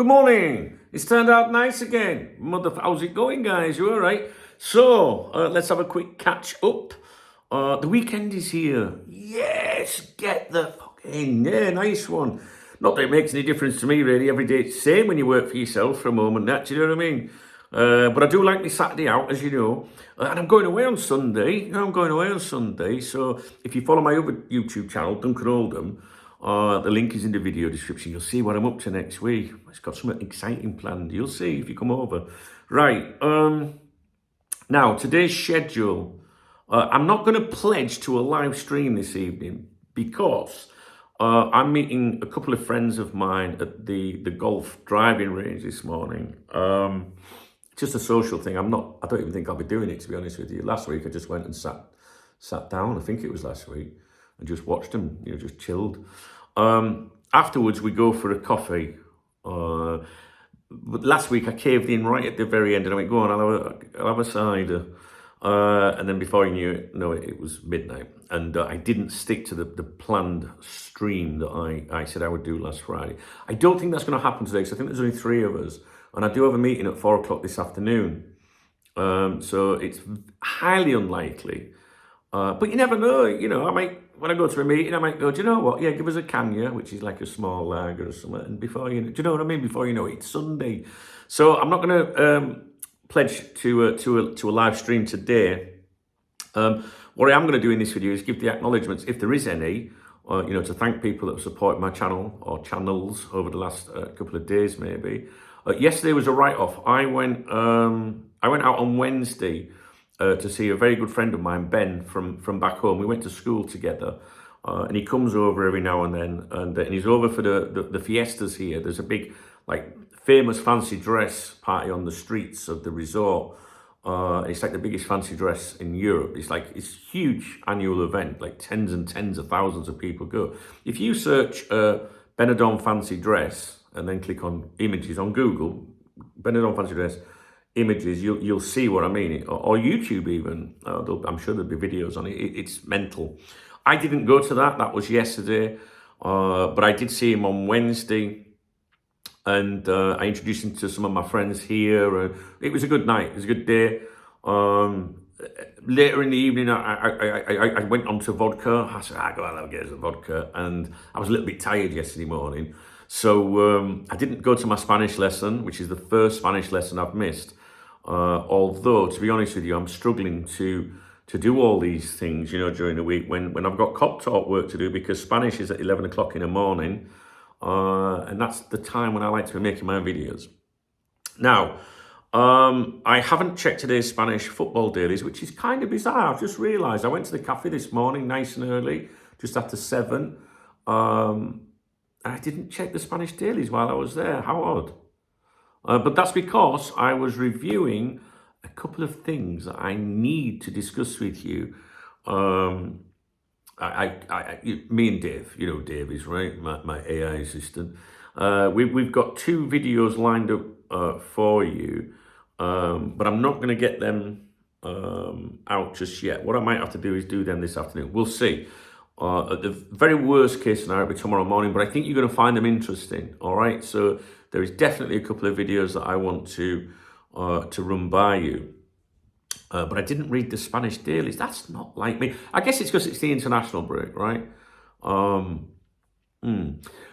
Good morning. It's turned out nice again. How's it going, guys? You all right? So, let's have a quick catch up. The weekend is here. Yes, get the fucking, yeah, nice one. Not that it makes any difference to me, really. Every day it's the same when you work for yourself for a moment, that, you know what I mean? But I do like my Saturday out, as you know. And I'm going away on Sunday. So if you follow my other YouTube channel, Duncan Oldham, the link is in the video description. You'll see what I'm up to next week. It's got something exciting planned. You'll see if you come over. Right. Now, today's schedule. I'm not going to pledge to a live stream this evening because I'm meeting a couple of friends of mine at the golf driving range this morning. Just a social thing. I don't even think I'll be doing it, to be honest with you. Last week I just went and sat down. I think it was last week, and just watched them. Just chilled. Afterwards we go for a coffee. But last week I caved in right at the very end, and I went, "Go on, I'll have a cider." And then before you knew it, it was midnight, and I didn't stick to the planned stream that I said I would do last Friday. I don't think that's going to happen today, because I think there's only 3 of us, and I do have a meeting at 4 o'clock this afternoon. So it's highly unlikely. But you never know, I might, when I go to a meeting, I might go, do you know what? Yeah, give us a Canya, which is like a small lager or something. And before do you know what I mean? Before you know it, it's Sunday. So I'm not going to pledge to a live stream today. What I am going to do in this video is give the acknowledgements, if there is any, to thank people that have supported my channel or channels over the last couple of days, maybe. Yesterday was a write-off. I went out on Wednesday to see a very good friend of mine, Ben, from back home. We went to school together, and he comes over every now and then, and he's over for the fiestas here. There's a big, famous fancy dress party on the streets of the resort. It's like the biggest fancy dress in Europe. It's a huge annual event, like tens and tens of thousands of people go. If you search Benidorm fancy dress and then click on images on Google, Benidorm fancy dress, images, you'll see what I mean, or YouTube even. I'm sure there'll be videos on it. It's mental. I didn't go to that was yesterday, but I did see him on Wednesday, and I introduced him to some of my friends here. It was a good night. It was a good day. Later in the evening, I went on to vodka. I said, go on, I'll get us a vodka, and I was a little bit tired yesterday morning. So I didn't go to my Spanish lesson, which is the first Spanish lesson I've missed. Although, to be honest with you, I'm struggling to do all these things, during the week when I've got cop talk work to do, because Spanish is at 11 o'clock in the morning. And that's the time when I like to be making my videos. Now, I haven't checked today's Spanish football dailies, which is kind of bizarre. I've just realised I went to the cafe this morning, nice and early, just after 7. I didn't check the Spanish dailies while I was there. How odd. But that's because I was reviewing a couple of things that I need to discuss with you. Me and Dave, Dave is right, my AI assistant. We've got 2 videos lined up for you, but I'm not going to get them out just yet. What I might have to do is do them this afternoon. We'll see. At the very worst case scenario, it'll be tomorrow morning, but I think you're going to find them interesting. All right, so there is definitely a couple of videos that I want to run by you. But I didn't read the Spanish dailies. That's not like me. I guess it's because it's the international break, right?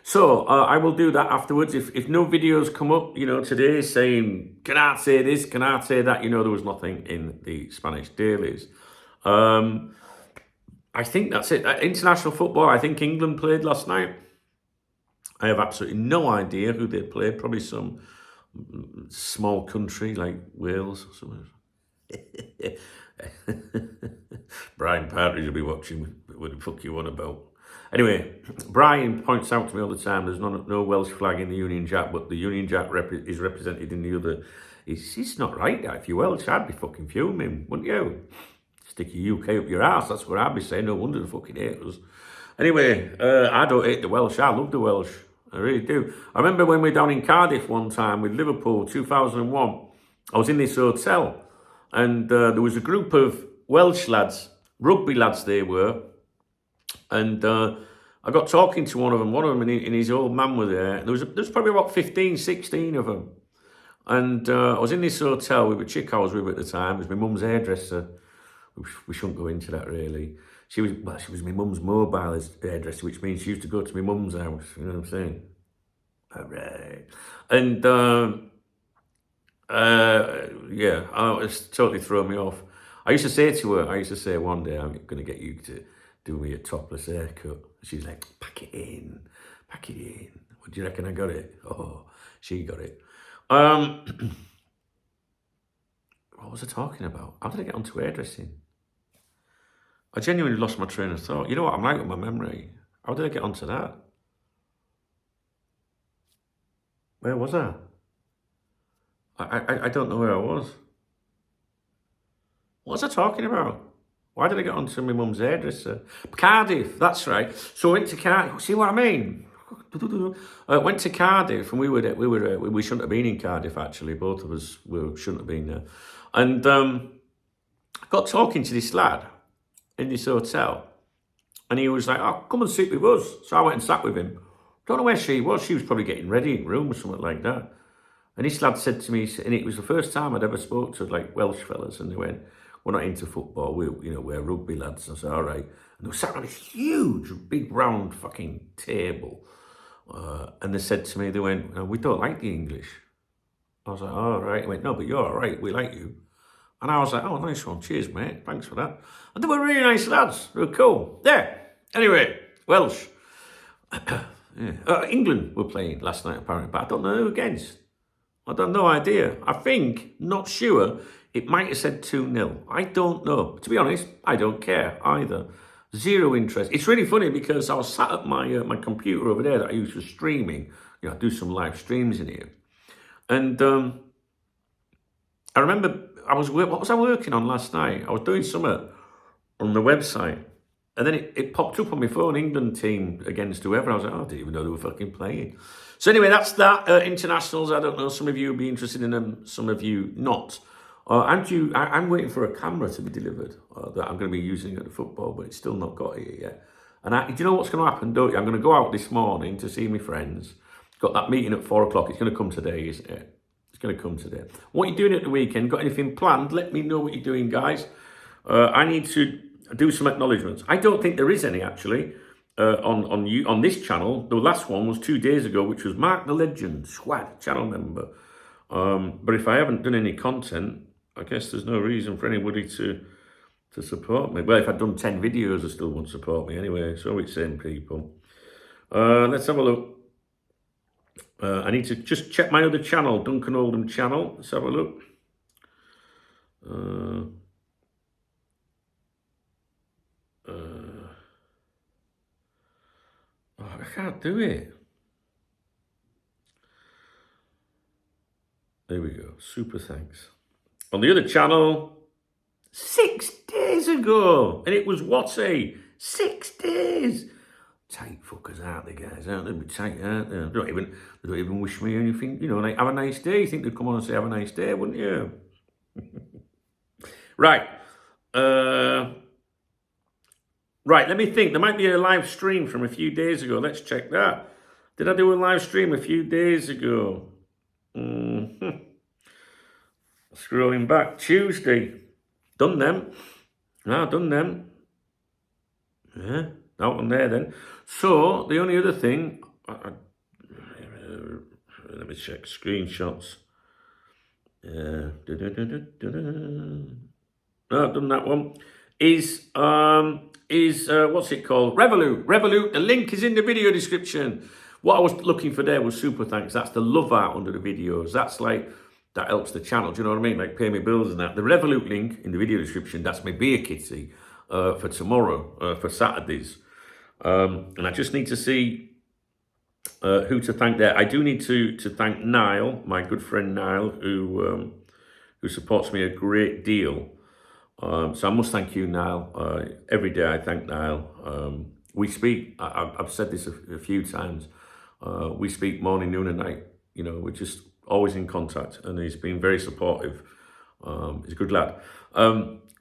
So I will do that afterwards. If no videos come up, today saying, can I say this, can I say that? There was nothing in the Spanish dailies. I think that's it. International football, I think England played last night. I have absolutely no idea who they played. Probably some small country like Wales or something. Brian Partridge will be watching. What the fuck you on about? Anyway, Brian points out to me all the time there's no Welsh flag in the Union Jack, but the Union Jack is represented in the other. It's not right, that. If you're Welsh, I'd be fucking fuming, wouldn't you? Stick your UK up your ass, that's what I'd be saying. No wonder the fucking hate us. Anyway, I don't hate the Welsh. I love the Welsh. I really do. I remember when we were down in Cardiff one time with Liverpool, 2001. I was in this hotel, and there was a group of Welsh lads, rugby lads they were, and I got talking to one of them. One of them and his old man were there. There was probably about 15, 16 of them. And I was in this hotel with a chick I was with at the time. It was my mum's hairdresser. We shouldn't go into that really. She was my mum's mobile hairdresser, which means she used to go to my mum's house. You know what I'm saying? All right. And yeah, it's totally thrown me off. I used to say one day, I'm going to get you to do me a topless haircut. She's like, pack it in. What do you reckon I got it? Oh, she got it. What was I talking about? How did I get onto hairdressing? I genuinely lost my train of thought. You know what I'm like with my memory? How did I get onto that? Where was I? I don't know where I was. What was I talking about? Why did I get onto my mum's hairdresser? Cardiff, that's right. So I went to Cardiff. See what I mean? Went to Cardiff, and we shouldn't have been in Cardiff actually. Both of us shouldn't have been there. And got talking to this lad in this hotel, and he was like, "Oh, come and sit with us." So I went and sat with him. Don't know where she was. She was probably getting ready in room or something like that. And this lad said to me, and it was the first time I'd ever spoke to like Welsh fellas, and they went, "We're not into football. We're rugby lads." And I said, "All right." And they were sat on this huge, big, round fucking table. And they said to me, they went, "We don't like the English." I was like, "Oh, all right." He went, "No, but you're all right. We like you." And I was like, "Oh, nice one. Cheers, mate. Thanks for that." And they were really nice lads. They were cool. Yeah. Anyway, Welsh. Yeah. England were playing last night, apparently, but I don't know who against. I have no idea. I think, not sure, it might have said 2-0. I don't know. To be honest, I don't care either. Zero interest. It's really funny because I was sat at my computer over there that I use for streaming. I do some live streams in here. And I remember what was I working on last night? I was doing something on the website. And then it popped up on my phone, England team against whoever. I was like, oh, I didn't even know they were fucking playing. So anyway, that's that. Internationals, I don't know. Some of you will be interested in them, some of you not. I'm waiting for a camera to be delivered that I'm going to be using at the football, but it's still not got here yet. And do you know what's going to happen, don't you? I'm going to go out this morning to see my friends. Got that meeting at 4 o'clock. It's going to come today, isn't it? It's going to come today. What are you doing at the weekend? Got anything planned? Let me know what you're doing, guys. I need to do some acknowledgements. I don't think there is any actually on this channel. The last one was 2 days ago, which was Mark the Legend, Squad channel member. But if I haven't done any content, I guess there's no reason for anybody to support me. Well, if I'd done 10 videos, I still wouldn't support me anyway. So it's same people. Let's have a look. I need to just check my other channel, Duncan Oldham channel. Let's have a look. I can't do it. There we go. Super thanks. On the other channel, 6 days ago. And it was what, 6 days. Tight fuckers, aren't they, guys? Aren't they? Tight, aren't they? They don't even wish me anything. Like, have a nice day. You think they'd come on and say, have a nice day, wouldn't you? Right. Right, let me think. There might be a live stream from a few days ago. Let's check that. Did I do a live stream a few days ago? Scrolling back. Tuesday. Done them. Done them. Yeah, that one there then. So, the only other thing... let me check. Screenshots. No, I've done that one. Is what's it called? Revolut. The link is in the video description. What I was looking for there was super thanks. That's the love art under the videos. That's like, that helps the channel. Do you know what I mean? Like pay me bills and that. The Revolut link in the video description, that's my beer kitty for tomorrow, for Saturdays. And I just need to see who to thank there. I do need to thank Niall, my good friend Niall, who supports me a great deal. So I must thank you, Niall. Every day I thank Niall. We speak, I've said this a few times, we speak morning, noon and night. We're just always in contact, and he's been very supportive. He's a good lad.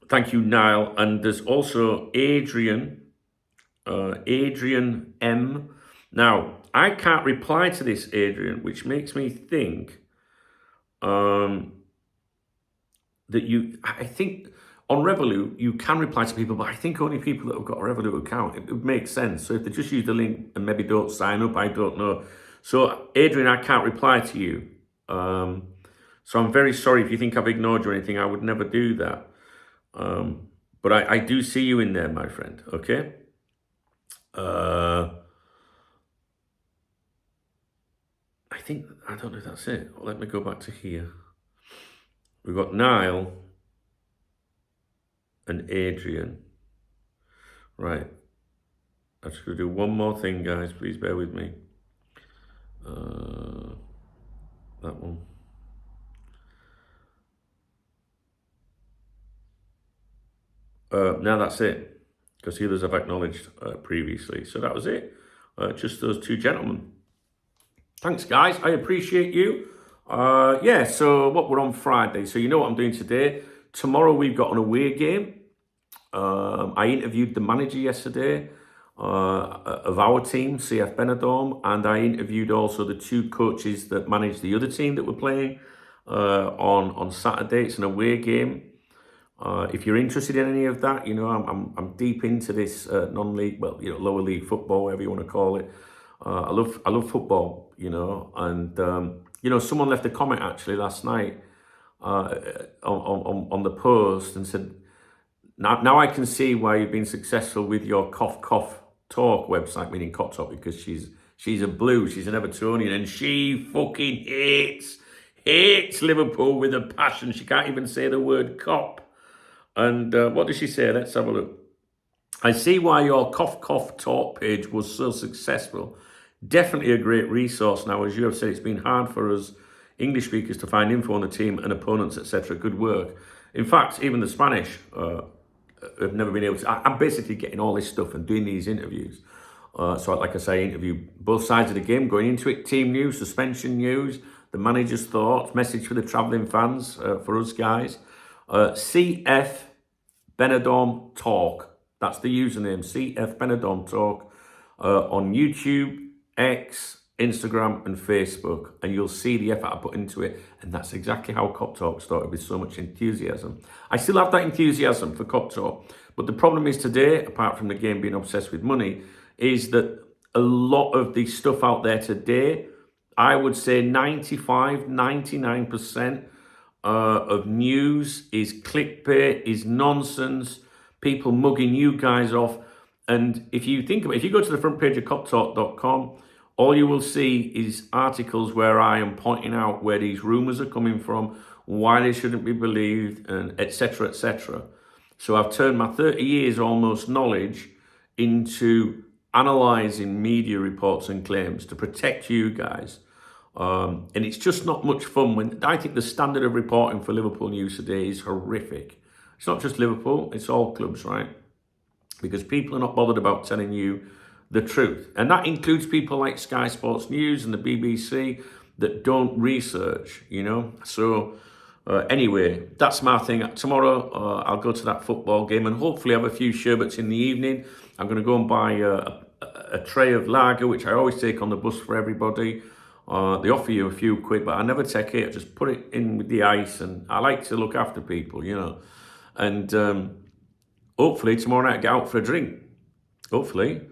Thank you, Niall. And there's also Adrian, Adrian M. Now, I can't reply to this, Adrian, which makes me think that I think on Revolut, you can reply to people, but I think only people that have got a Revolut account. It would make sense. So if they just use the link and maybe don't sign up, I don't know. So, Adrian, I can't reply to you. So I'm very sorry if you think I've ignored you or anything. I would never do that. But I do see you in there, my friend. Okay? I don't know if that's it. Let me go back to here. We've got Niall and Adrian. Right. I'm just going to do one more thing, guys. Please bear with me. That one. Now that's it. Because the others I've acknowledged previously. So that was it. Just those two gentlemen. Thanks, guys. I appreciate you. Yeah, so what we're on Friday. So you know what I'm doing today. Tomorrow we've got an away game. I interviewed the manager yesterday of our team, CF Benidorm, and I interviewed also the two coaches that manage the other team that we're playing on Saturday. It's an away game. If you're interested in any of that, you know, I'm deep into this non-league, well, you know, lower league football, whatever you want to call it. I love football, you know, and you know, someone left a comment actually last night on the post and said, now I can see why you've been successful with your cough talk website, meaning Cop Talk, because she's a blue, she's an Evertonian, and she fucking hates Liverpool with a passion. She can't even say the word cop. And what does she say? Let's have a look. I see why your cough talk page was so successful. Definitely a great resource now. As you have said, it's been hard for us English speakers to find info on the team and opponents, etc. Good work. In fact, even the Spanish have never been able to. I'm basically getting all this stuff and doing these interviews. So like I say, I interview both sides of the game, going into it, team news, suspension news, the manager's thoughts, message for the travelling fans, for us guys. CF Benidorm Talk. That's the username, CF Benidorm Talk, on YouTube, X, Instagram, and Facebook. And you'll see the effort I put into it. And that's exactly how Cop Talk started, with so much enthusiasm. I still have that enthusiasm for Cop Talk. But the problem is today, apart from the game being obsessed with money, is that a lot of the stuff out there today, I would say 95, 99%, of news is clickbait, is nonsense, people mugging you guys off. And if you think about it, if you go to the front page of coptalk.com, all you will see is articles where I am pointing out where these rumours are coming from, why they shouldn't be believed, and etc., etc. So I've turned my 30 years almost knowledge into analysing media reports and claims to protect you guys. And it's just not much fun when I think the standard of reporting for Liverpool news today is horrific. It's not just Liverpool, it's all clubs, right? Because people are not bothered about telling you the truth. And that includes people like Sky Sports News and the BBC that don't research, you know? So anyway, that's my thing. Tomorrow, I'll go to that football game and hopefully have a few sherbets in the evening. I'm going to go and buy a tray of lager, which I always take on the bus for everybody. They offer you a few quid, but I never take it. I just put it in with the ice, and I like to look after people, you know. And hopefully tomorrow night I get out for a drink. Hopefully.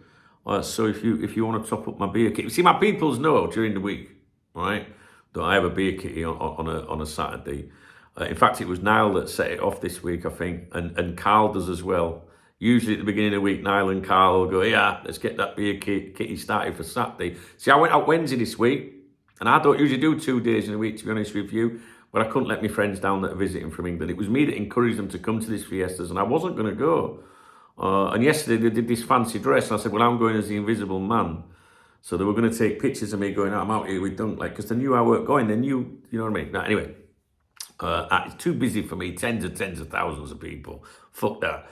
So if you want to top up my beer kit, see, my peoples know during the week, right, that I have a beer kitty on a Saturday. In fact, it was Niall that set it off this week, I think, and Carl does as well. Usually at the beginning of the week, Niall and Carl will go, yeah, let's get that beer kitty started for Saturday. See, I went out Wednesday this week, and I don't usually do 2 days in a week, to be honest with you, but I couldn't let my friends down that are visiting from England. It was me that encouraged them to come to this Fiestas, and I wasn't going to go. And yesterday they did this fancy dress, and I said, well, I'm going as the Invisible Man. So they were going to take pictures of me going, I'm out here with Dunk, like, because they knew I weren't going. They knew, you know what I mean? Now, anyway, it's too busy for me. Tens of thousands of people. Fuck that.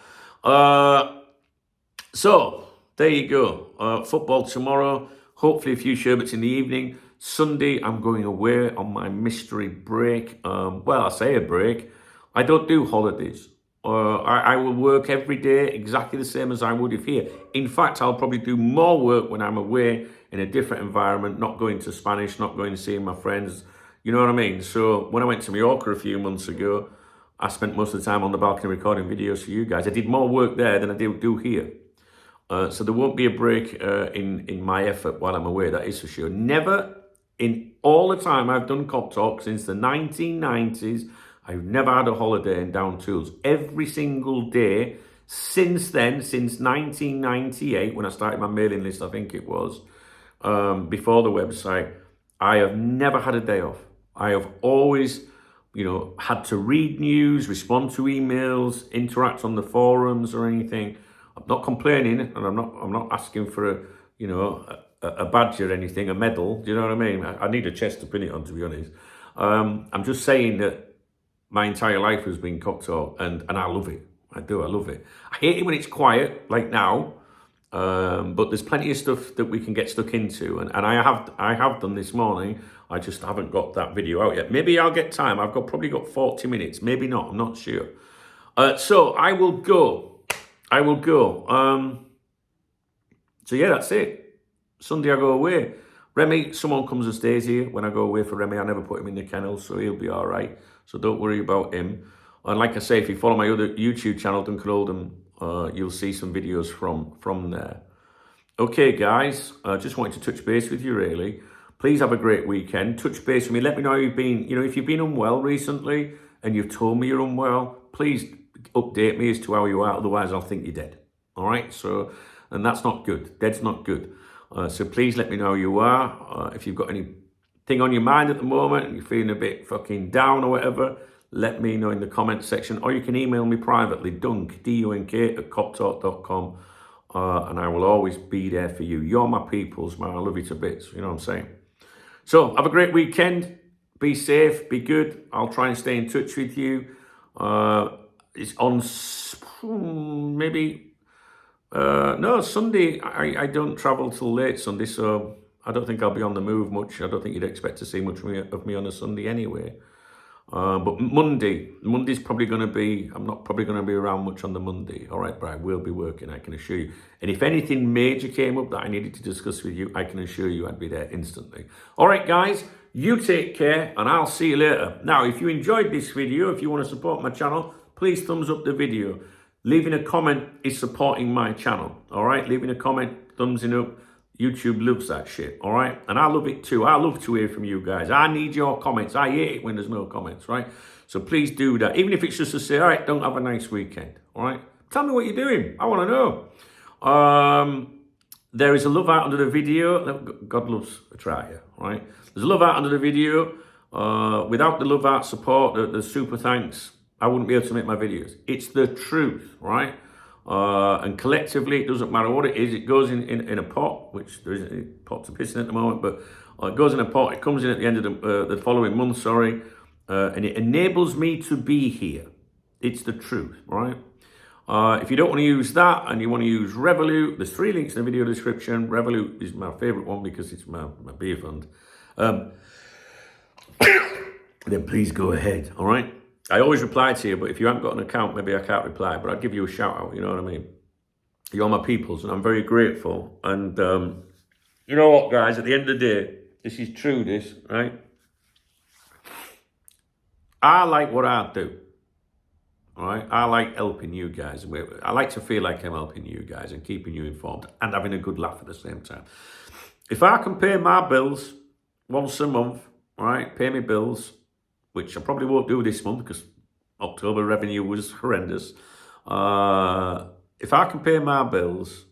So there you go. Football tomorrow. Hopefully a few sherbets in the evening. Sunday, I'm going away on my mystery break. Well, I say a break. I don't do holidays. I will work every day exactly the same as I would if here. In fact, I'll probably do more work when I'm away in a different environment, not going to Spanish, not going to see my friends. You know what I mean? So when I went to Mallorca a few months ago, I spent most of the time on the balcony recording videos for you guys. I did more work there than I do here. So there won't be a break in my effort while I'm away, that is for sure. Never in all the time I've done Cop Talk since the 1990s, I've never had a holiday in Down Tools. Every single day since then, since 1998, when I started my mailing list, I think it was, before the website, I have never had a day off. I have always, had to read news, respond to emails, interact on the forums or anything. I'm not complaining, and I'm not asking for a badge or anything, a medal. Do you know what I mean? I need a chest to pin it on, to be honest. I'm just saying that my entire life has been Cop Talk, and I love it. I love it. I hate it when it's quiet, like now. But there's plenty of stuff that we can get stuck into, and I have done this morning. I just haven't got that video out yet. Maybe I'll get time. I've probably got 40 minutes. Maybe not. I'm not sure. So I will go. So yeah, that's it. Sunday I go away. Remy, someone comes and stays here when I go away for Remy. I never put him in the kennel, so he'll be all right. So don't worry about him. And like I say, if you follow my other YouTube channel, Duncan Oldham, you'll see some videos from there. Okay, guys, I just wanted to touch base with you, really. Please have a great weekend. Touch base with me. Let me know how you've been. If you've been unwell recently and you've told me you're unwell, please update me as to how you are. Otherwise, I'll think you're dead. All right? So, and that's not good. Dead's not good. So please let me know how you are. If you've got anything on your mind at the moment and you're feeling a bit fucking down or whatever, let me know in the comments section, or you can email me privately, dunk, D-U-N-K, @coptalk.com, and I will always be there for you. You're my peoples, man. I love you to bits. You know what I'm saying? So have a great weekend. Be safe. Be good. I'll try and stay in touch with you. It's on maybe... no, Sunday, I don't travel till late Sunday, so I don't think I'll be on the move much. I don't think you'd expect to see much of me on a Sunday anyway. But Monday's probably going to be, I'm not probably going to be around much on the Monday. All right, but I will be working, I can assure you. And if anything major came up that I needed to discuss with you, I can assure you I'd be there instantly. All right, guys, you take care, and I'll see you later. Now, if you enjoyed this video, if you want to support my channel, please thumbs up the video. Leaving a comment is supporting my channel, all right? Leaving a comment, thumbsing up. YouTube loves that shit, all right? And I love it too. I love to hear from you guys. I need your comments. I hate it when there's no comments, right? So please do that. Even if it's just to say, all right, don't have a nice weekend, all right? Tell me what you're doing. I want to know. There is a love out under the video. God loves a tryer, all right? There's a love out under the video. Without the love out support, the super thanks, I wouldn't be able to make my videos. It's the truth, right? And collectively, it doesn't matter what it is. It goes in a pot, which there isn't any pot to piss in at the moment, but it goes in a pot. It comes in at the end of the following month, and it enables me to be here. It's the truth, right? If you don't want to use that and you want to use Revolut, there's 3 links in the video description. Revolut is my favorite one because it's my beer fund. Then please go ahead, all right? I always reply to you, but if you haven't got an account, maybe I can't reply, but I'll give you a shout out, you know what I mean? You're my peoples, and I'm very grateful. And you know what, guys, at the end of the day, this is true, this, right? I like what I do, all right? I like helping you guys. I like to feel like I'm helping you guys and keeping you informed and having a good laugh at the same time. If I can pay my bills once a month, all right, pay me bills, which I probably won't do this month because October revenue was horrendous. If I can pay my bills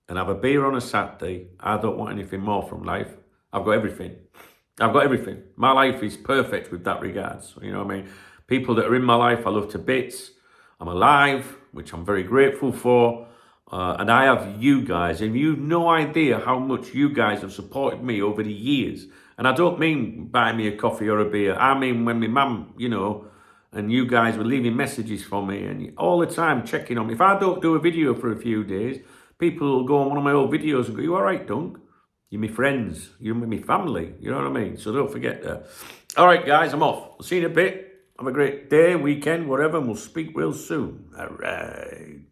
and have a beer on a Saturday, I don't want anything more from life. I've got everything. My life is perfect with that regards. You know what I mean? People that are in my life, I love to bits. I'm alive, which I'm very grateful for. And I have you guys, and you've no idea how much you guys have supported me over the years. And I don't mean buy me a coffee or a beer. I mean when my mum, and you guys were leaving messages for me and all the time checking on me. If I don't do a video for a few days, people will go on one of my old videos and go, you all right, Dunk? You're my friends. You're my family. You know what I mean? So don't forget that. All right, guys, I'm off. I'll see you in a bit. Have a great day, weekend, whatever, and we'll speak real soon. All right.